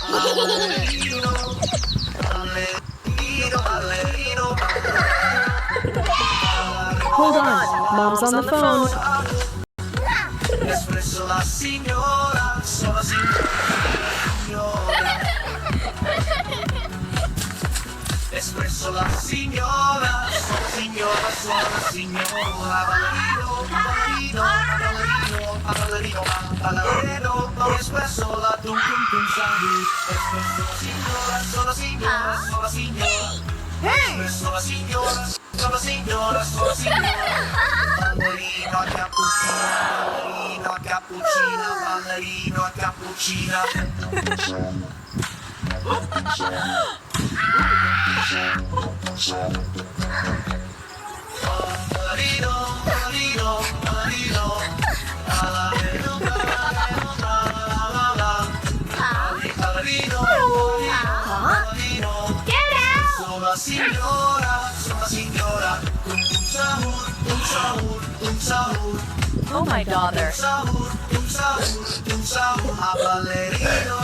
ballerino, ballerino, ballerino. Hold on, Mom's on the phone. Espresso la signora, sono signora. Espresso la signora, sono signora, sono signora. Ballerino, ballerino, ballerino, ballerino, ballerino. Espresso la tung sahur. Espresso la signora, sono signora, sono signora. Espresso la signora, sono signora, sono signora. Ballerina cappuccina, ballerina cappuccina, ballerina cappuccina. Ballerino, ballerino, ballerino, ballerino, ballerino, ballerino. Get out! Sono signora, un sahur, un sahur, un sahur. Oh my daughter. Un sahur, a ballerino.